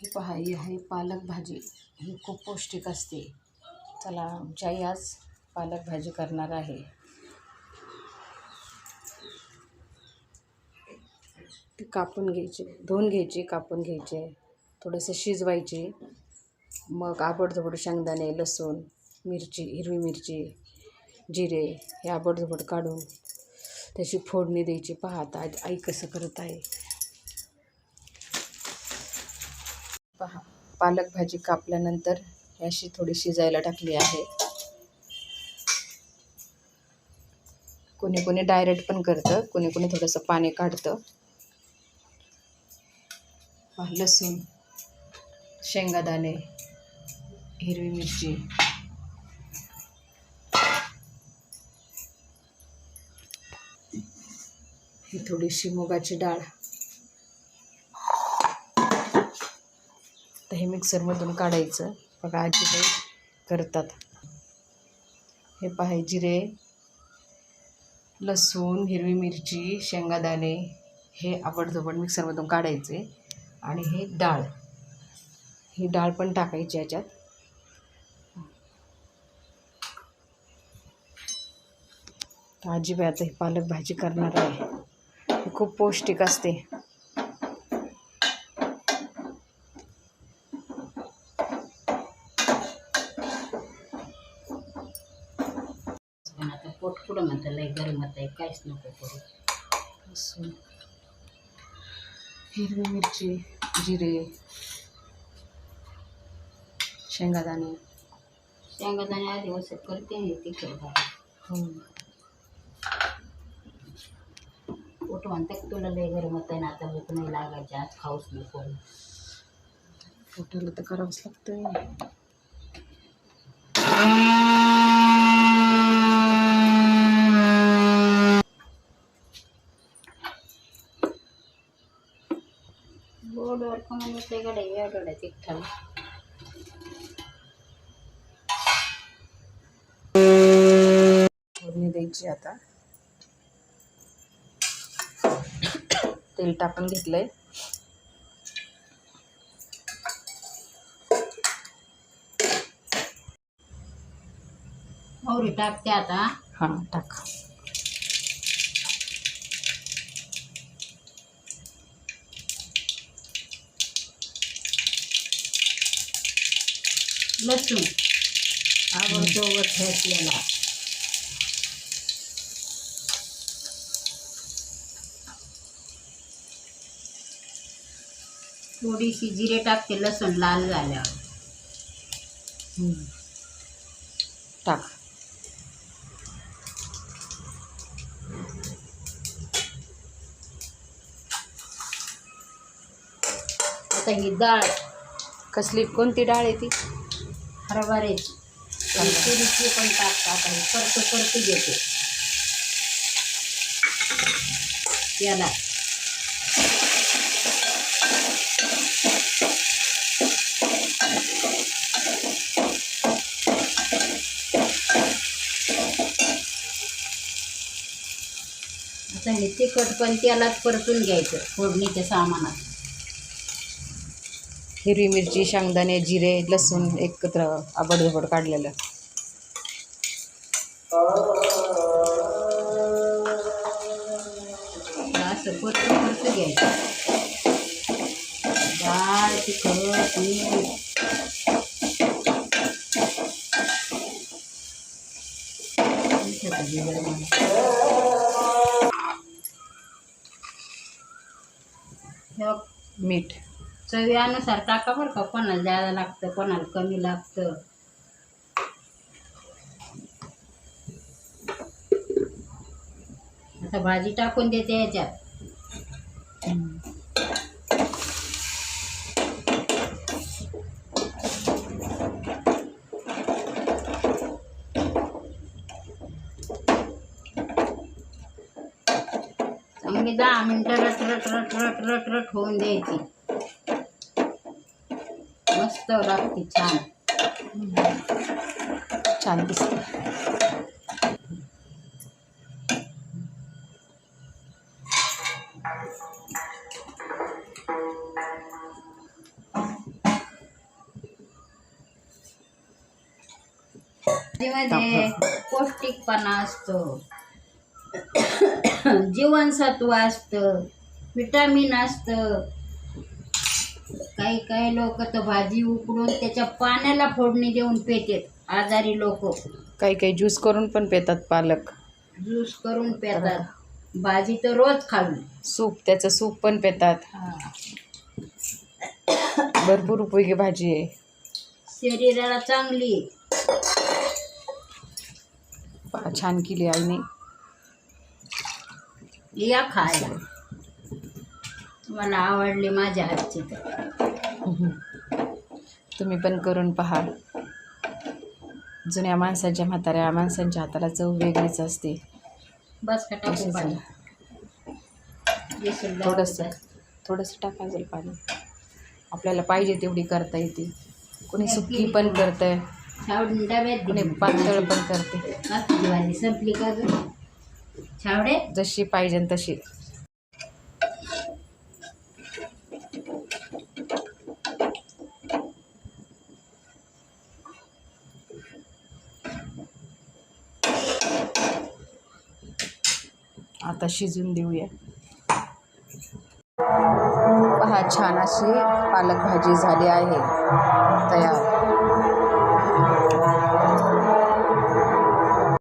ही पहा, ही आहे पालक भाजी. ही खूप पौष्टिक असते. चला, आमच्याही आज पालक भाजी करणार आहे. ती कापून घ्यायची, धुवून घ्यायची, कापून घ्यायचे, थोडंसं शिजवायची. मग आबडधोबड शेंगदाणे, लसूण, मिरची, हिरवी मिरची, जिरे हे आबडधोबड काढून त्याची फोडणी द्यायची. पहा आता आई कसं करत आहे. पहा, पालक भाजी कापल्यानंतर ही अशी थोडी शिजायला टाकली आहे. कोणी कोणी डायरेक्ट पण करतं, कोणी कोणी थोडंसं पाणी काढतं. लसूण, शेंगादाणे, हिरवी मिरची, ही थोडीशी मुगाची डाळ. तर हे मिक्सरमधून काढायचं. बघा आजी काही करतात. हे पहा, जिरे, लसूण, हिरवी मिरची, शेंगादाणे हे आबडधोबड मिक्सरमधून काढायचे. आणि हे डाळ, ही डाळ पण टाकायची याच्यात. तर आजीबाई आता ही पालक भाजी करणार आहे. ही खूप पौष्टिक असते. आता पोट कुठं म्हणतं लय गरम आहे, काहीच नको करू. लसूण, हिरवी मिरची, जिरे, शेंगादाणे. शेंगादाणे आधी वसत करते आणि तिखट पोट म्हणतं तुला लय गरम आहे ना, आता भूक नाही लागायची, आज खाऊच नको. पोटाला तर करावंच लागतं. गोडवर कमी येते गडे एवढं तिखट. फोडणी द्यायची. आता तेल टाकून घेतलंय. मोहरी टाकते आता. हां, टाक. लसूण आवडतो ठेचलेला. थोडीशी जिरे टाकते लसूण लाल झाल्यावर. टाक. आता ही डाळ, कसली, कोणती डाळ आहे ती? हरभऱ्याची. तुरीची पण टाकतात. आता हे परतू घेते याला. आता हे तिखट पण त्यालाच परतून घ्यायचं फोडणीच्या सामानात. हिरवी मिरची, शेंगदाणे, जिरे, लसूण एकत्र आबडधोबड काढलेलं. असं परतून घ्यायचं. डाळ, तिखट, मीठ. मीठ चवीनुसार टाका बरं का. कोणाला जादा लागतं, कोणाला कमी लागतं. आता भाजी टाकून देते याच्यात. चांगली 10 मिनटं रट रट रट रट रट रट होऊन द्यायची. मस्त लागते, छान छान दिसते. भाजीमध्ये पौष्टिकपणा असतो, जीवनसत्व असतं, विटामिन असतं. काही काही लोक तर भाजी उकडून त्याच्या पाण्याला फोडणी देऊन पेतात आजारी लोक. काही काही ज्यूस करून पण पितात पालक. ज्यूस करून पितात. भाजी तर रोज खावी. त्याचं सूप पण पितात. भरपूर उपयोगी भाजी आहे. शरीराला चांगली. छान केली आईने. या खायला. मला आवडली माझ्या हातची तर. तुम्ही पण करून पहा. जुन्या माणसांच्या, म्हाताऱ्या माणसांच्या हाताला चव वेगळीच असते. बस का टाकू पाणी? थोडंसं टाकायचं पाणी. आपल्याला पाहिजे तेवढी करता येते. कोणी सुकी पण करतंय, डब्यात कोणी पातळ पण करते. भाजी संपली का ग छावडे? जशी पाहिजे तशी. आता शिजून देऊया. पहा, छान अशी पालक भाजी झाली आहे तयार.